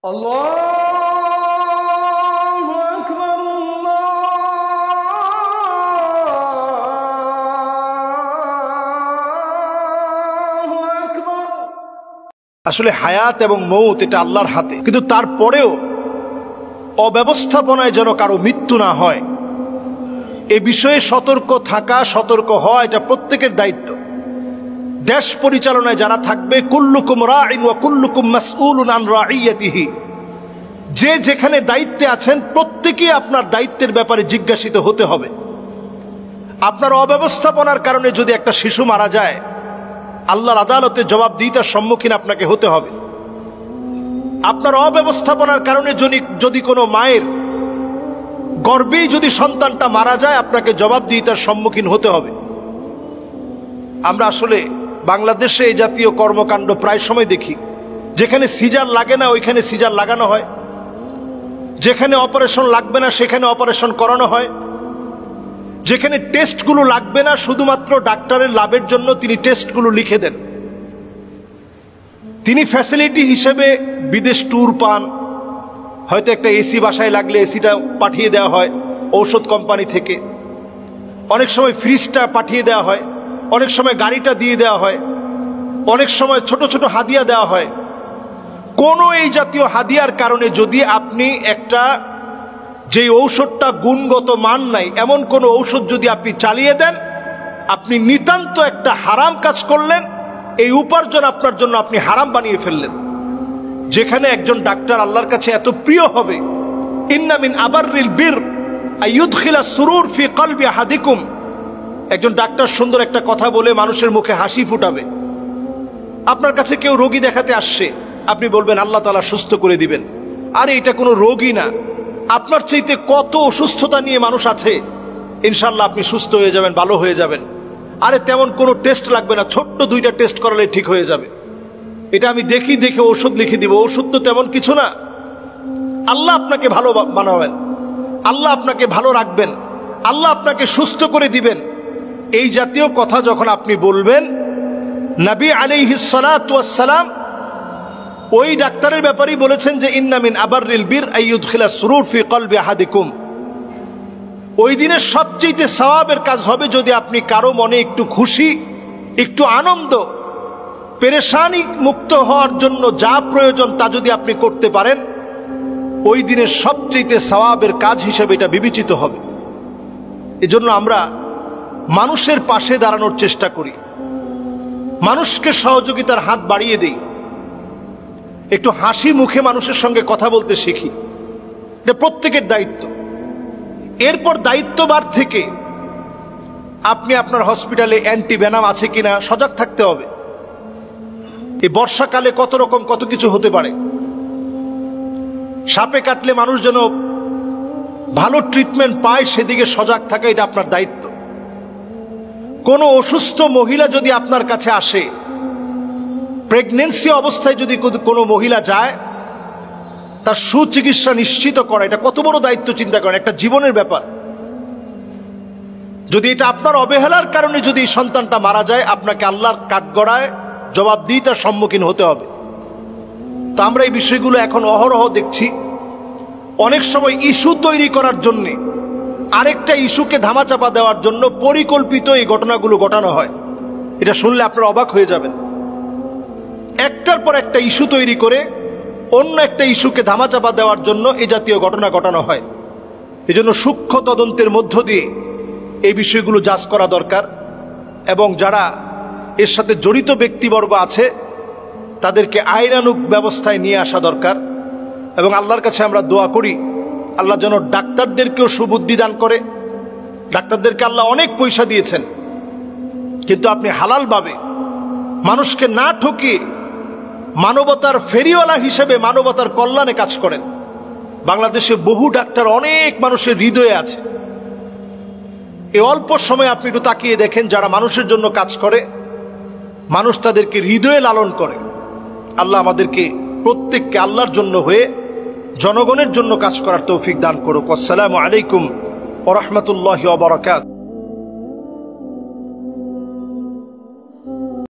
আল্লাহু আকবার, আল্লাহু আকবার। আসলে হায়াত এবং মৌত এটা আল্লাহর হাতে, কিন্তু তারপরেও অব্যবস্থাপনায় যেন কারো মৃত্যু না হয় এ বিষয়ে সতর্ক থাকা, সতর্ক হওয়া এটা প্রত্যেকের দায়িত্ব। দেশ পরিচালনায় যারা থাকবে, কুল্লুকুম রাইন ওয়া কুল্লুকুম মাসউলুন আন রাইয়াতিহি, যে যেখানে দায়িত্বে আছেন প্রত্যেকেই আপনার দায়িত্বের ব্যাপারে জিজ্ঞাসিত হতে হবে। আপনার অব্যবস্থাপনার কারণে যদি একটা শিশু মারা যায়, আল্লাহর আদালতে জবাবদিহিতার সম্মুখীন আপনাকে হতে হবে। আপনার অব্যবস্থাপনার কারণে যদি কোনো মায়ের গর্ভেই যদি সন্তানটা মারা যায়, আপনাকে জবাবদিহিতার সম্মুখীন হতে হবে। আমরা আসলে বাংলাদেশে এই জাতীয় কর্মকাণ্ড প্রায় সময় দেখি। যেখানে সিজার লাগে না ওইখানে সিজার লাগানো হয়, যেখানে অপারেশন লাগবে না সেখানে অপারেশন করানো হয়, যেখানে টেস্টগুলো লাগবে না শুধুমাত্র ডাক্তারের লাভের জন্য তিনি টেস্টগুলো লিখে দেন। তিনি ফ্যাসিলিটি হিসেবে বিদেশ ট্যুর পান, হয়তো একটা এসি বাসায় লাগলে এসিটা পাঠিয়ে দেওয়া হয় ঔষধ কোম্পানি থেকে, অনেক সময় ফ্রিজটা পাঠিয়ে দেওয়া হয়, অনেক সময় গাড়িটা দিয়ে দেওয়া হয়, অনেক সময় ছোট ছোট হাদিয়া দেওয়া হয়। কোনো এই জাতীয় হাদিয়ার কারণে যদি আপনি একটা যে ঔষধটা গুণগত মান নাই এমন কোন ঔষধ যদি আপনি চালিয়ে দেন, আপনি নিতান্ত একটা হারাম কাজ করলেন। এই উপার্জন আপনার জন্য আপনি হারাম বানিয়ে ফেললেন। যেখানে একজন ডাক্তার আল্লাহর কাছে এত প্রিয় হবে, ইন্না মিন আবাররিল বির আইয়ুদখিলা সুরুর ফি কলবি আহাদিকুম, একজন ডাক্তার সুন্দর একটা কথা বলে মানুষের মুখে হাসি ফুটাবে। আপনার কাছে কেউ রোগী দেখাতে আসছে, আপনি বলবেন আল্লাহ তাআলা সুস্থ করে দিবেন। আরে এটা কোনো রোগী না, আপনার চাইতে কত অসুস্থতা নিয়ে মানুষ আছে, ইনশাল্লাহ আপনি সুস্থ হয়ে যাবেন, ভালো হয়ে যাবেন। আরে তেমন কোনো টেস্ট লাগবে না, ছোট্ট 2টা টেস্ট করালে ঠিক হয়ে যাবে। এটা আমি দেখে ওষুধ লিখে দিব, ওষুধ তো তেমন কিছু না। আল্লাহ আপনাকে ভালো বানাবেন, আল্লাহ আপনাকে ভালো রাখবেন, আল্লাহ আপনাকে সুস্থ করে দিবেন। এই জাতীয় কথা যখন আপনি বলবেন, নবী আলাইহিস সালাতু ওয়াস সালাম ওই ডাক্তারের ব্যাপারেই বলেছেন যে ইন্না মিন আবাররিল বির আইয়ুদখিলা সুরুর ফি কলবি আহাদিকুম, ওই দিনের সবচেয়ে সওয়াবের কাজ হবে যদি আপনি কারো মনে একটু খুশি, একটু আনন্দ, পেরেশানি মুক্ত হওয়ার জন্য যা প্রয়োজন তা যদি আপনি করতে পারেন, ওই দিনের সবচেয়ে সওয়াবের কাজ হিসেবে এটা বিবেচিত হবে। এজন্য আমরা মানুষের পাশে দাঁড়ানোর চেষ্টা করি, মানুষকে সহযোগিতার হাত বাড়িয়ে দেই, একটু হাসি মুখে মানুষের সঙ্গে কথা বলতে শিখি। এটা প্রত্যেকের দায়িত্ব। এরপর দায়িত্বভার থেকে আপনি আপনার হসপিটালে অ্যান্টিভেনাম আছে কিনা সজাগ থাকতে হবে। এই বর্ষাকালে কত কিছু হতে পারে। সাপে কাটলে মানুষ যেন ভালো ট্রিটমেন্ট পায় সেদিকে সজাগ থাকা এটা আপনার দায়িত্ব। কোনো অসুস্থ মহিলা যদি আপনার কাছে আসে, প্রেগনেন্সি অবস্থায় যদি কোনো মহিলা যায়, তার সুচিকিৎসা নিশ্চিত করা এটা কত বড় দায়িত্ব চিন্তা করেন, একটা জীবনের ব্যাপার। যদি এটা আপনার অবহেলার কারণে যদি সন্তানটা মারা যায়, আপনাকে আল্লাহর কাঠগড়ায় জবাবদিহিতার সম্মুখীন হতে হবে। তো আমরা এই বিষয়গুলো এখন অহরহ দেখছি। অনেক সময় ইস্যু তৈরি করার জন্য, আরেকটা ইস্যুকে ধামাচাপা দেওয়ার জন্য পরিকল্পিত এই ঘটনাগুলো ঘটানো হয়। এটা শুনলে আপনারা অবাক হয়ে যাবেন। একটার পর একটা ইস্যু তৈরি করে অন্য একটা ইস্যুকে ধামাচাপা দেওয়ার জন্য এই জাতীয় ঘটনা ঘটানো হয়। এজন্য সূক্ষ্ম তদন্তের মধ্য দিয়ে এই বিষয়গুলো যাচ করা দরকার, এবং যারা এর সাথে জড়িত ব্যক্তিবর্গ আছে তাদেরকে আইনানুগ ব্যবস্থায় নিয়ে আসা দরকার। এবং আল্লাহর কাছে আমরা দোয়া করি, আল্লাহ যেন ডাক্তারদেরকেও সুবুদ্ধি দান করে। ডাক্তারদেরকে আল্লাহ অনেক পয়সা দিয়েছেন, কিন্তু আপনি হালালভাবে মানুষকে না ঠকিয়ে মানবতার ফেরিওয়ালা হিসেবে মানবতার কল্যাণে কাজ করেন। বাংলাদেশে বহু ডাক্তার অনেক মানুষের হৃদয়ে আছে। এই অল্প সময় আপনি একটু তাকিয়ে দেখেন, যারা মানুষের জন্য কাজ করে, মানুষ তাদেরকে হৃদয়ে লালন করে। আল্লাহ আমাদেরকে প্রত্যেককে আল্লাহর জন্য হয়ে জনগণের জন্য কাজ করার তৌফিক দান করুক। আসসালামু আলাইকুম ওয়া রাহমাতুল্লাহি ওয়া বারাকাতুহু।